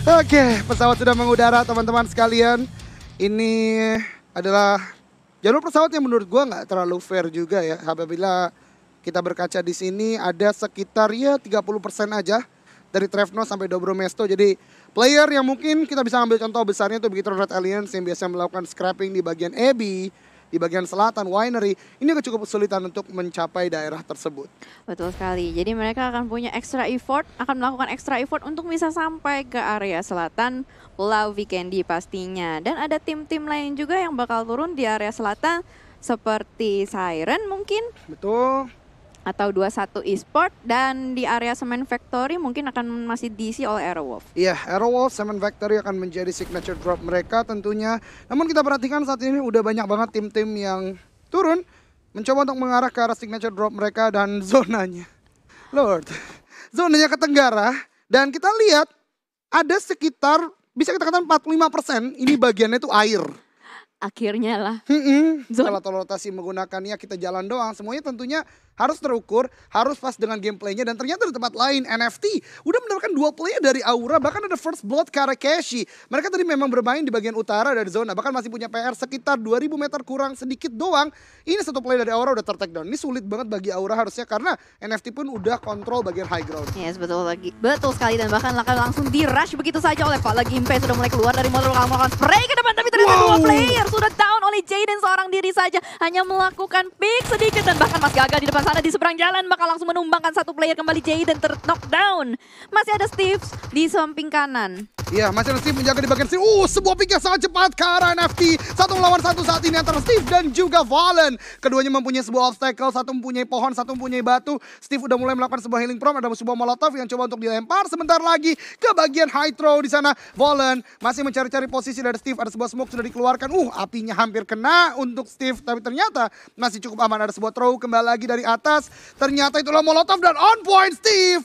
Oke, pesawat sudah mengudara teman-teman sekalian. Ini adalah jalur pesawat yang menurut gua nggak terlalu fair juga ya. Apabila kita berkaca di sini ada sekitar ya 30% aja dari Trevno sampai Dobromesto. Jadi player yang mungkin kita bisa ambil contoh besarnya itu begitu Red Aliens yang biasa melakukan scrapping di bagian Abbey, di bagian selatan, Winery, ini cukup kesulitan untuk mencapai daerah tersebut. Betul sekali. Jadi mereka akan punya extra effort, akan melakukan extra effort untuk bisa sampai ke area selatan Pulau Vikendi pastinya. Dan ada tim-tim lain juga yang bakal turun di area selatan seperti Siren mungkin. Betul. Atau 21 Esport, dan di area Cement Factory mungkin akan masih diisi oleh Aerowolf. Iya, Aerowolf, Cement Factory akan menjadi signature drop mereka tentunya. Namun kita perhatikan saat ini udah banyak banget tim-tim yang turun mencoba untuk mengarah ke arah signature drop mereka dan zonanya. Lord, zonanya ke tenggara dan kita lihat ada sekitar bisa kita katakan 45% ini bagiannya itu air. Akhirnya lah. Kalau rotasi menggunakannya kita jalan doang, semuanya tentunya harus terukur, harus pas dengan gameplaynya. Dan ternyata di tempat lain NFT udah mendapatkan 2 player dari Aura, bahkan ada First Blood Karakeshi. Mereka tadi memang bermain di bagian utara dari zona, bahkan masih punya PR sekitar 2000 meter kurang sedikit doang. Ini 1 player dari Aura udah ter-take down. Ini sulit banget bagi Aura harusnya karena NFT pun udah kontrol bagian high ground. Yes, betul sekali, dan bahkan akan langsung di rush begitu saja oleh Fala Gimpe. Sudah mulai keluar dari motor, melakukan spray ke depan, tapi ternyata 2 player sudah down oleh Jaden seorang diri saja. Hanya melakukan pick sedikit dan bahkan Mas Gaga di depan sana di seberang jalan bakal langsung menumbangkan 1 player kembali. Jaden ter-knockdown. Masih ada Steve di samping kanan. Iya, masih ada Steve menjaga di bagian sini. Sebuah pick yang sangat cepat ke arah NFT. 1 melawan 1 saat ini antara Steve dan juga Valen. Keduanya mempunyai sebuah obstacle, satu mempunyai pohon, satu mempunyai batu. Steve udah mulai melakukan sebuah healing prom, ada sebuah molotov yang coba untuk dilempar. Sebentar lagi ke bagian high throw di sana. Valen masih mencari-cari posisi dari Steve. Ada sebuah smoke sudah dikeluarkan. Apinya hampir kena untuk Steve, tapi ternyata masih cukup aman. Ada sebuah throw kembali lagi dari atas. Ternyata itulah molotov dan on point Steve.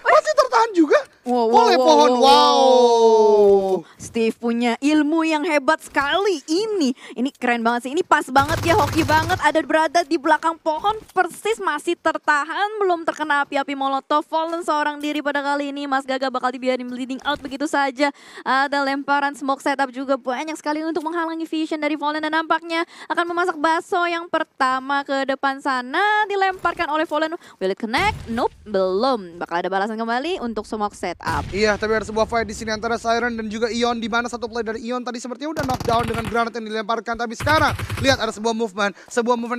Masih tertahan juga oleh pohon. Wow. Steve punya ilmu yang hebat sekali ini. Ini keren banget sih. Ini pas banget ya, hoki banget. Ada berada di belakang pohon persis masih tertahan, belum terkena api-api molotov. Fallen seorang diri pada kali ini. Mas Gaga bakal dibiarin bleeding out begitu saja. Ada lemparan smoke setup juga banyak sekali untuk menghalangi vision dari Fallen, dan nampaknya akan memasak baso yang pertama ke depan sana. Dilemparkan oleh Fallen. Will it connect? Nope, belum. Bakal ada balasan kembali untuk smoke setup. Iya, tapi ada sebuah fight di sini antara Siren dan juga Ion, di mana 1 player dari Ion tadi sepertinya udah knockdown dengan granat yang dilemparkan. Tapi sekarang lihat ada sebuah movement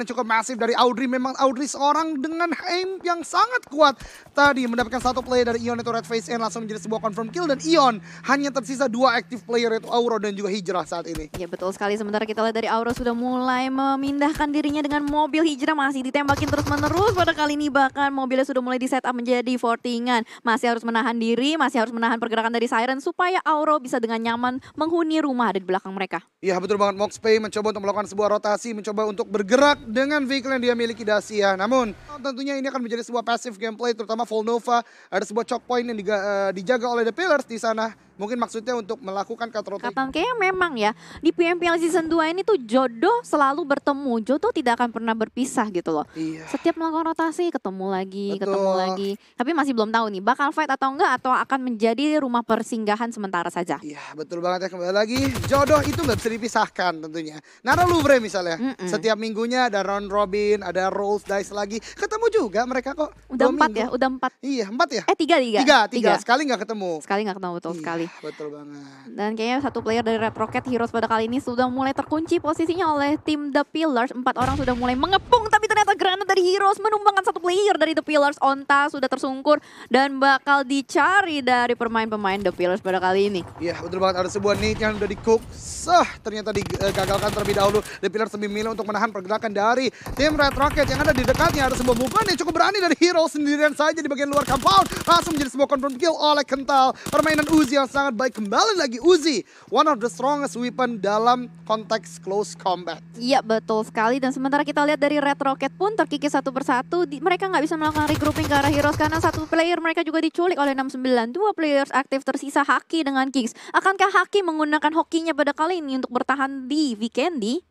yang cukup masif dari Audrey. Memang Audrey seorang dengan aim yang sangat kuat. Tadi mendapatkan 1 player dari Ion itu Red Face N, langsung menjadi sebuah confirm kill, dan Ion hanya tersisa 2 active player yaitu Aura dan juga Hijrah saat ini. Ya betul sekali, sementara kita lihat dari Aura sudah mulai memindahkan dirinya dengan mobil. Hijrah masih ditembakin terus-menerus pada kali ini, bahkan mobilnya sudah mulai di setup menjadi fortingan. Masih harus menahan diri, masih harus menahan pergerakan dari Siren supaya Aura bisa dengan nyaman menghuni rumah ada di belakang mereka. Iya betul banget, Moxpay mencoba untuk melakukan sebuah rotasi, mencoba untuk bergerak dengan vehicle yang dia miliki Dacia. Namun tentunya ini akan menjadi sebuah passive gameplay, terutama Volnova. Ada sebuah choke point yang dijaga oleh The Pillars di sana. Mungkin maksudnya untuk melakukan cut rotation. Kayaknya memang ya, di PMPL Season 2 ini tuh jodoh selalu bertemu. Jodoh tidak akan pernah berpisah gitu loh. Iya. Setiap melakukan rotasi, ketemu lagi, Betul. ketemu lagi. Tapi masih belum tahu nih, bakal fight atau enggak, atau akan menjadi rumah persinggahan sementara saja. Iya betul banget ya, kembali lagi. Jodoh itu nggak bisa dipisahkan tentunya. Nara Louvre misalnya, setiap minggunya ada round robin, ada rolls dice lagi. Ketemu juga mereka kok. Udah 4 minggu. ya, udah 4. Iya 4 ya? 3. Sekali nggak ketemu. Sekali nggak ketemu, betul Iya, sekali. Betul banget. Dan kayaknya 1 player dari Red Rocket Heroes pada kali ini sudah mulai terkunci posisinya oleh tim The Pillars. 4 orang sudah mulai mengepung, tapi ternyata granat dari Heroes menumbangkan 1 player dari The Pillars. Onta sudah tersungkur dan bakal dicari dari pemain-pemain The Pillars pada kali ini. Iya betul banget, ada sebuah nade yang udah di-cook. Ternyata digagalkan terlebih dahulu. The Pillars lebih milih untuk menahan pergerakan dari tim Red Rocket yang ada di dekatnya. Ada sebuah movement yang cukup berani dari Heroes sendirian saja di bagian luar compound. Langsung menjadi sebuah confirm kill oleh Kental. Permainan Uzi yang sangat baik. Kembali lagi Uzi, one of the strongest weapon dalam konteks close combat. Iya betul sekali, dan sementara kita lihat dari Red Rocket pun terkikis 1 persatu. Mereka nggak bisa melakukan regrouping ke arah Heroes karena 1 player mereka juga diculik oleh 69. 2 players aktif tersisa, Haki dengan Kings. Akankah Haki menggunakan hokinya pada kali ini untuk bertahan di Vikendi?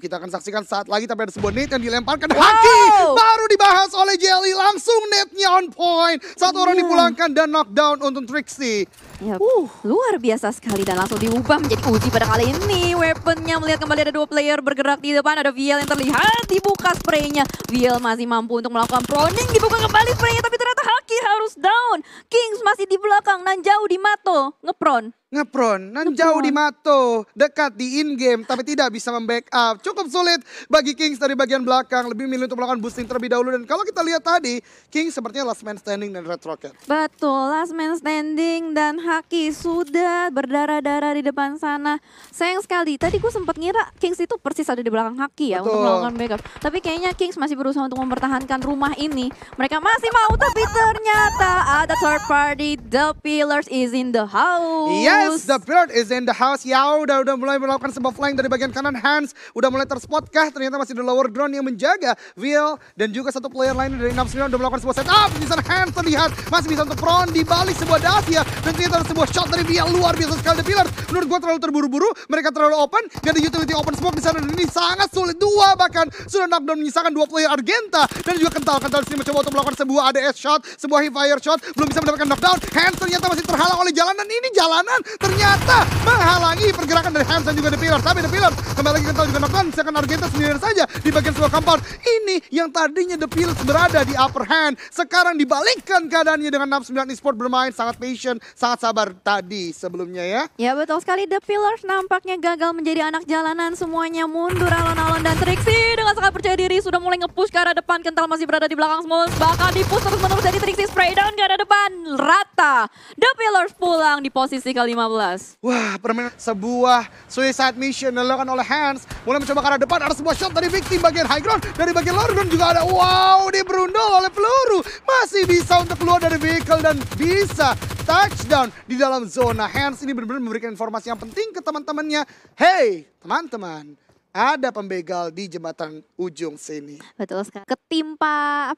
Kita akan saksikan saat lagi, tapi ada sebuah nade yang dilemparkan. Haki baru dibahas oleh Jelly, langsung nade-nya on point. 1 orang dipulangkan dan knockdown untuk Trixie. Yep. Luar biasa sekali dan langsung diubah menjadi Uzi pada kali ini. Weaponnya melihat kembali ada 2 player bergerak di depan. Ada VL yang terlihat dibuka spraynya. VL masih mampu untuk melakukan proning. Dibuka kembali spraynya tapi ternyata Haki harus down. Kings masih di belakang dan jauh di Mato. Ngepron. Nan jauh di Mato, dekat di in-game, tapi tidak bisa membackup. Cukup sulit bagi Kings dari bagian belakang, lebih milih untuk melakukan boosting terlebih dahulu. Dan kalau kita lihat tadi, Kings sepertinya last man standing dan Red Rocket. Betul, last man standing dan Haki sudah berdarah-darah di depan sana. Sayang sekali, tadi gue sempat ngira Kings itu persis ada di belakang Haki ya. Betul. Untuk melakukan backup. Tapi kayaknya Kings masih berusaha untuk mempertahankan rumah ini. Mereka masih mau, tapi ternyata ada third party. The Pillars is in the house. Yes, the Bird is in the house. Ya udah mulai melakukan sebuah flying dari bagian kanan. Hans udah mulai terspot kah? Ternyata masih ada lower ground yang menjaga Vil dan juga satu player lain dari 69 udah melakukan sebuah setup. Di sana Hans terlihat masih bisa untuk prone di balik sebuah Davia dan ternyata ada sebuah shot dari Vil luar biasa sekali. The Pillars menurut gua terlalu terburu-buru. Mereka terlalu open. Gak ada utility open smoke di sana dan ini sangat sulit. Dua bahkan sudah knockdown menyisakan 2 player Argenta dan juga kental di sini mencoba untuk melakukan sebuah ADS shot, sebuah hip fire shot, belum bisa mendapatkan knockdown. Hans ternyata masih terhalang oleh jalanan. Ini jalanan ternyata menghalangi pergerakan dari Hans dan juga The Pillars. Tapi The Pillars kembali lagi kental juga knockdown. Misalkan Argenta sendirian saja di bagian sebuah compound. Ini yang tadinya The Pillars berada di upper hand, sekarang dibalikkan keadaannya dengan 69 Esports bermain sangat patient, sangat sabar tadi sebelumnya ya. Ya betul sekali, The Pillars nampaknya gagal menjadi anak jalanan. Semuanya mundur alon-alon dan Trixie dengan sangat percaya diri sudah mulai nge-push ke arah depan. Kental masih berada di belakang Smooth, bahkan di-push terus-menerus dari Trixie, spray down ke arah depan. Rata, The Pillars pulang di posisi ke-15. Wah, permainan sebuah suicide mission dilakukan oleh Hans. Mulai mencoba ke arah depan, ada sebuah shot dari victim bagian high ground. Dari bagian lower ground juga ada, wow, diberundul oleh peluru. Masih bisa untuk keluar dari vehicle dan bisa touchdown di dalam zona. Hans ini benar-benar memberikan informasi yang penting ke teman-temannya. Hey, teman-teman, ada pembegal di jembatan ujung sini. Betul sekali. Ketimpa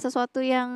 sesuatu yang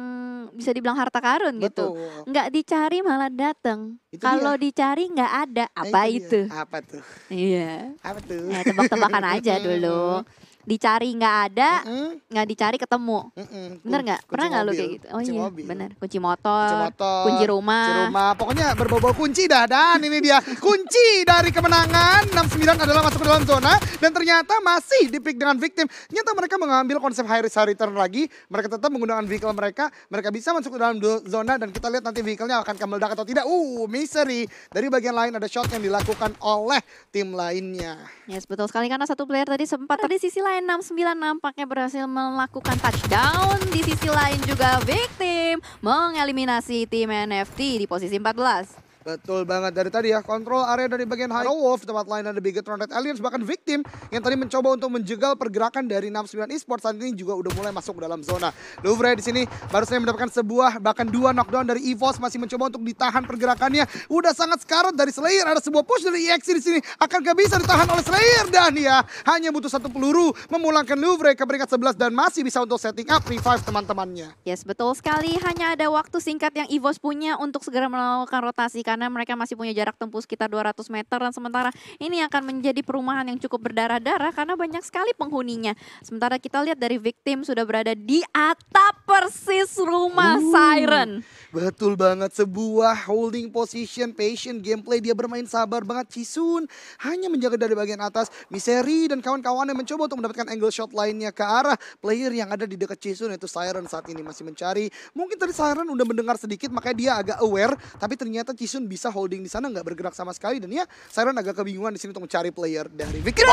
bisa dibilang harta karun gitu. Nggak dicari malah datang. Kalau dicari nggak ada. Apa itu? Apa tuh? Iya. Apa tuh? Ya, tebak-tebakan aja dulu. Dicari nggak ada, nggak dicari ketemu. Bener nggak? Pernah nggak lu kayak gitu? Oh iya, bener. Kunci motor, kunci rumah. Pokoknya berbau-bau kunci dah. Dan ini dia kunci dari kemenangan. 69 adalah masuk ke dalam zona. Dan ternyata masih dipick dengan victim. Ternyata mereka mengambil konsep high risk high return lagi. Mereka tetap menggunakan vehicle mereka. Mereka bisa masuk ke dalam zona. Dan kita lihat nanti vehicle-nya akan meledak atau tidak. Misery. Dari bagian lain ada shot yang dilakukan oleh tim lainnya. Yes, betul sekali. Karena satu player tadi sempat di sisi lain 69 nampaknya berhasil melakukan touchdown. Di sisi lain juga victim mengeliminasi tim NFT di posisi 14. Betul banget, dari tadi ya, kontrol area dari bagian High Wolf, tempat lain ada Bigetron Red Aliens, bahkan victim yang tadi mencoba untuk menjegal pergerakan dari 69 Esports saat ini juga udah mulai masuk ke dalam zona. Louvre di sini baru saja mendapatkan sebuah bahkan 2 knockdown dari EVOS, masih mencoba untuk ditahan pergerakannya. Udah sangat sekarat dari Slayer, ada sebuah push dari EXE di sini, akankah bisa ditahan oleh Slayer? Dan ya, hanya butuh 1 peluru memulangkan Louvre ke peringkat 11 dan masih bisa untuk setting up revive teman-temannya. Yes, betul sekali. Hanya ada waktu singkat yang EVOS punya untuk segera melakukan rotasi karena mereka masih punya jarak tempuh sekitar 200 meter dan sementara ini akan menjadi perumahan yang cukup berdarah-darah karena banyak sekali penghuninya. Sementara kita lihat dari victim sudah berada di atap persis rumah Siren. Betul banget, sebuah holding position, patient gameplay, dia bermain sabar banget. Chisun hanya menjaga dari bagian atas. Misery dan kawan-kawannya mencoba untuk mendapatkan angle shot lainnya ke arah player yang ada di dekat Chisun, yaitu Siren saat ini masih mencari. Mungkin tadi Siren udah mendengar sedikit makanya dia agak aware, tapi ternyata Chisun bisa holding di sana, nggak bergerak sama sekali, dan ya Siren agak kebingungan di sini untuk mencari player dari Vicky.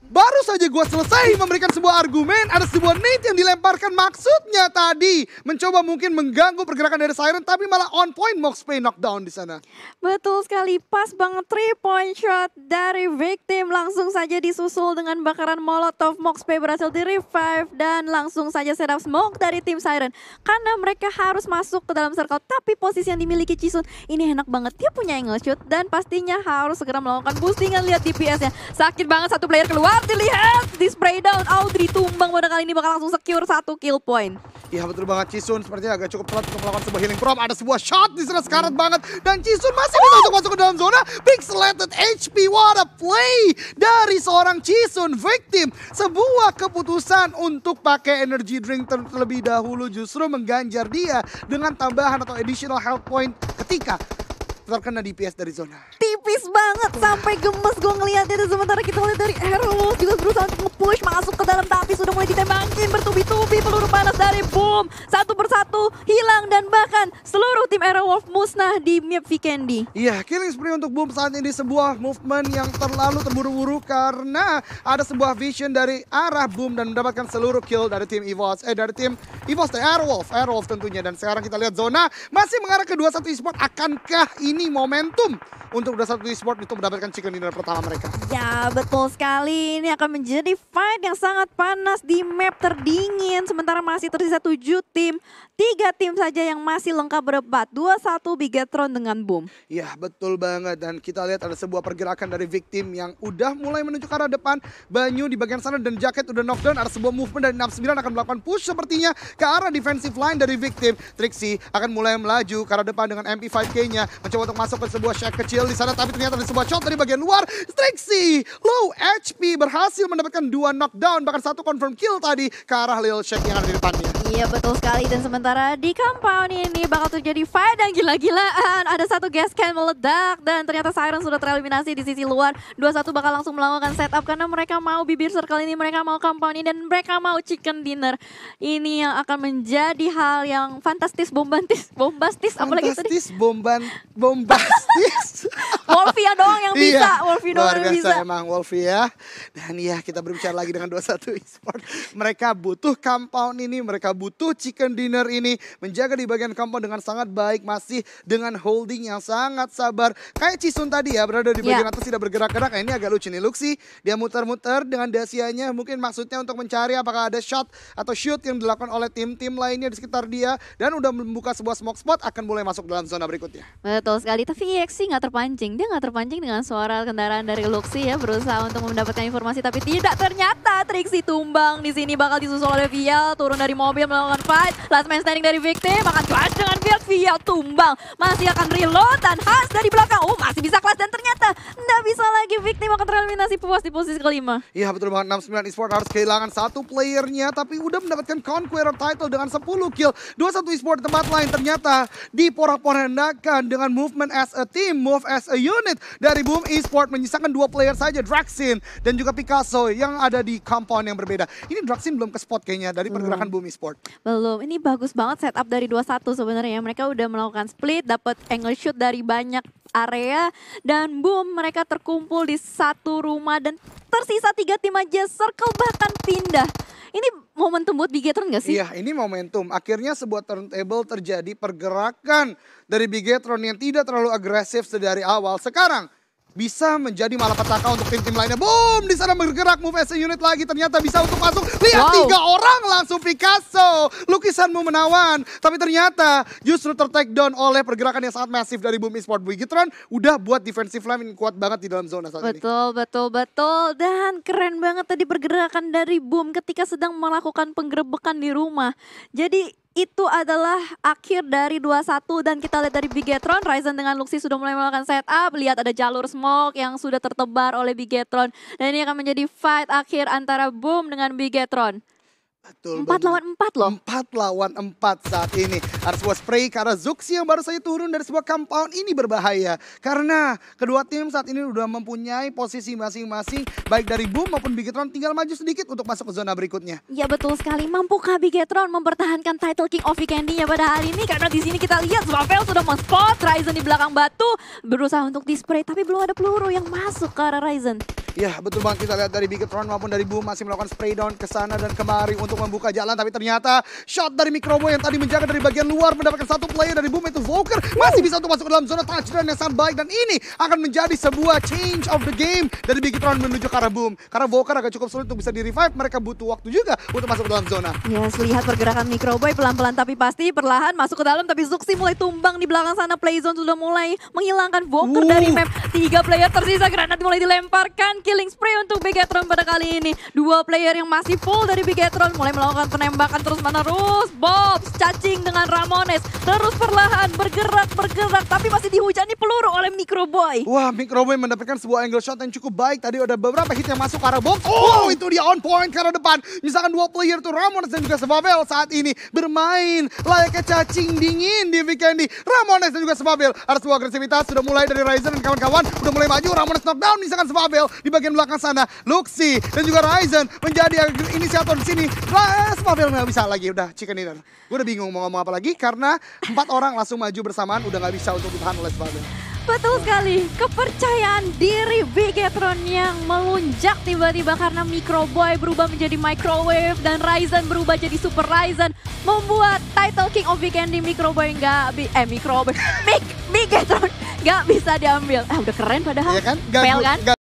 Baru saja gue selesai memberikan sebuah argumen, ada sebuah nade yang dilemparkan, maksudnya tadi mencoba mungkin mengganggu pergerakan dari Siren, tapi malah on point Moxpay knockdown di sana. Betul sekali, pas banget 3-point shot dari victim, langsung saja disusul dengan bakaran molotov. Moxpay berhasil di revive dan langsung saja setup smoke dari tim Siren karena mereka harus masuk ke dalam circle, tapi posisi yang dimiliki Chisun ini enak banget, dia punya angle shoot dan pastinya harus segera melakukan boostingan. Lihat DPS-nya, sakit banget, satu player keluar. Dilihat di spray down, Audrey tumbang pada kali ini bakal langsung secure 1 kill point. Iya betul banget, Chisun sepertinya agak cukup telat untuk melakukan sebuah healing prop. Ada sebuah shot di sana sekarat banget dan Chisun masih bisa untuk masuk ke dalam zona. Pixelated HP, what a play dari seorang Chisun victim. Sebuah keputusan untuk pakai energy drink terlebih dahulu justru mengganjar dia dengan tambahan atau additional health point ketika terkena DPS dari zona. Tipis banget sampai gemes gue ngeliatnya. Dan sementara kita lihat dari Aerolus juga berusaha untuk nge-push masuk ke dalam, tapi sudah mulai ditembakin bertubi-tubi peluru panas dari Boom. Satu persatu hilang dan bahkan seluruh tim Aerowolf musnah di map Vikendi. Iya, killing spree untuk Boom saat ini sebuah movement yang terlalu terburu-buru karena ada sebuah vision dari arah Boom dan mendapatkan seluruh kill dari tim EVOS. Dari tim EVOS dari Aerowolf tentunya. Dan sekarang kita lihat zona masih mengarah ke 21 Esport. Akankah ini momentum untuk 21 Esport untuk mendapatkan chicken dinner pertama mereka? Ya betul sekali, ini akan menjadi fight yang sangat panas di map terdingin. Sementara masih tersisa 7 tim, 3 tim saja yang masih lengkap berempat. 2-1 Bigetron dengan Boom. Ya betul banget, dan kita lihat ada sebuah pergerakan dari victim yang udah mulai menuju ke arah depan. Banyu di bagian sana dan Jacket udah knockdown. Ada sebuah movement dari 69 akan melakukan push sepertinya ke arah defensive line dari victim. Trixie akan mulai melaju ke arah depan dengan MP5K-nya, mencoba untuk masuk ke sebuah shack kecil di sana, tapi ternyata ada sebuah shot dari bagian luar. Trixie low HP berhasil mendapatkan 2 knockdown, bahkan 1 confirm kill tadi ke arah Lil Shack yang ada di depannya. Iya betul sekali, dan sementara di compound ini bakal terjadi fight yang gila-gilaan. Ada satu gas can meledak dan ternyata Siren sudah tereliminasi di sisi luar. 2-1 bakal langsung melakukan setup karena mereka mau bibir circle ini, mereka mau compound ini, dan mereka mau chicken dinner. Ini yang akan menjadi hal yang fantastis, bombastis, apalagi tadi? Fantastis, bombastis. Wolfia doang yang bisa, Iya, Wolfie doang luar yang biasa bisa. emang Wolfie ya. Dan ya kita berbicara lagi dengan 21 Esport. Mereka butuh compound ini, mereka butuh chicken dinner ini. Menjaga di bagian compound dengan sangat baik, masih dengan holding yang sangat sabar. Kayak Cisun tadi ya, berada di bagian atas tidak bergerak-gerak. Nah, ini agak lucu nih Luxi. Dia muter-muter dengan dasianya, mungkin maksudnya untuk mencari apakah ada shot atau shoot yang dilakukan oleh tim-tim lainnya di sekitar dia. Dan udah membuka sebuah smoke spot, akan mulai masuk dalam zona berikutnya. Betul sekali, tapi EXI nggak terpancing. Dia nggak terpancing dengan suara kendaraan dari Luxi ya, berusaha untuk mendapatkan informasi, tapi tidak, ternyata Trixie tumbang di sini, bakal disusul oleh Vial, turun dari mobil melakukan fight. Last man standing dari Victim akan clash dengan Vial tumbang, masih akan reload dan Hans dari belakang, masih bisa clash dan ternyata nggak bisa lagi. Victim akan tereliminasi puas di posisi kelima. Iya betul banget, 69 Esport harus kehilangan satu playernya, tapi udah mendapatkan Conqueror title dengan 10 kill. 21 Esport di tempat lain ternyata diporak-porandakan dengan movement as a team, move as a unit dari Boom Esport, menyisakan 2 player saja, Draxin dan juga Picasso yang ada di compound yang berbeda. Ini Draxin belum ke spot kayaknya dari pergerakan Boom Esport. Belum, ini bagus banget setup dari 21 sebenarnya. Mereka udah melakukan split, dapat angle shoot dari banyak area, dan boom, mereka terkumpul di satu rumah dan tersisa 3 tim aja, circle bahkan pindah. Ini momentum buat Bigetron gak sih? Iya, ini momentum. Akhirnya sebuah turntable terjadi, pergerakan dari Bigetron yang tidak terlalu agresif sedari awal. Sekarang bisa menjadi malapetaka untuk tim-tim lainnya. Boom! Di sana bergerak, move as a unit lagi. Ternyata bisa untuk masuk. Lihat, 3 orang langsung Picasso. Lukisanmu menawan. Tapi ternyata justru ter-take down oleh pergerakan yang sangat masif dari Boom Esport. Bigetron udah buat defensive line yang kuat banget di dalam zona saat ini. Betul. Dan keren banget tadi pergerakan dari Boom ketika sedang melakukan penggerebekan di rumah. Jadi itu adalah akhir dari 21, dan kita lihat dari Bigetron, Ryzen dengan Luxi sudah mulai melakukan setup. Lihat ada jalur smoke yang sudah tertebar oleh Bigetron, dan ini akan menjadi fight akhir antara Boom dengan Bigetron. Betul 4 lawan 4 loh. 4 lawan 4 saat ini. Ada sebuah spray karena Zuxi yang baru saja turun dari sebuah compound ini berbahaya. Karena kedua tim saat ini udah mempunyai posisi masing-masing, baik dari Boom maupun Bigetron tinggal maju sedikit untuk masuk ke zona berikutnya. Ya betul sekali. Mampukah Bigetron mempertahankan title King of Weekendy-nya pada hari ini? Karena di sini kita lihat Zwavel sudah men-spot Ryzen di belakang batu, berusaha untuk di-spray, tapi belum ada peluru yang masuk ke arah Ryzen. Ya betul banget, kita lihat dari Bigetron maupun dari Boom masih melakukan spray down ke sana dan kemari untuk membuka jalan, tapi ternyata shot dari Microboy yang tadi menjaga dari bagian luar mendapatkan 1 player dari Boom, itu Volker, masih bisa untuk masuk ke dalam zona touchdown yang sangat baik, dan ini akan menjadi sebuah change of the game dari Bigetron menuju ke arah Boom. Karena Volker agak cukup sulit untuk bisa di-revive, mereka butuh waktu juga untuk masuk ke dalam zona. Yes, lihat pergerakan Microboy pelan-pelan tapi pasti perlahan masuk ke dalam, tapi Zuxi mulai tumbang di belakang sana. Playzone sudah mulai menghilangkan Volker dari map. 3 player tersisa, granat mulai dilemparkan, killing spray untuk Bigetron pada kali ini. 2 player yang masih full dari Bigetron mulai melakukan penembakan terus-menerus. Bobs cacing dengan Ramones terus perlahan bergerak, tapi masih dihujani peluru oleh Micro Microboy. Wah, Microboy mendapatkan sebuah angle shot yang cukup baik. Tadi ada beberapa hit yang masuk ke arah box. Oh, itu dia on point ke arah depan. Misalkan dua player tuh Ramones dan juga Sebavel saat ini bermain layaknya cacing dingin di Vikendi. Ramones dan juga Sebavel. Ada sebuah agresivitas sudah mulai dari Ryzen dan kawan-kawan. Udah mulai maju, Ramones knockdown. Misalkan Sebavel di bagian belakang sana. Luxi dan juga Ryzen menjadi inisiator di sini. Sebavel nggak bisa lagi, udah chicken dinner. Gue udah bingung mau ngomong apa lagi karena 4 orang langsung maju bersamaan udah nggak bisa untuk ditahan oleh Sebavel. Betul sekali, kepercayaan diri Bigetron yang melunjak tiba-tiba karena Microboy berubah menjadi Microwave dan Ryzen berubah jadi Super Ryzen, membuat title King of Vikendi Microboy Bigetron nggak bisa diambil. Udah keren padahal. Iya kan? Fail kan?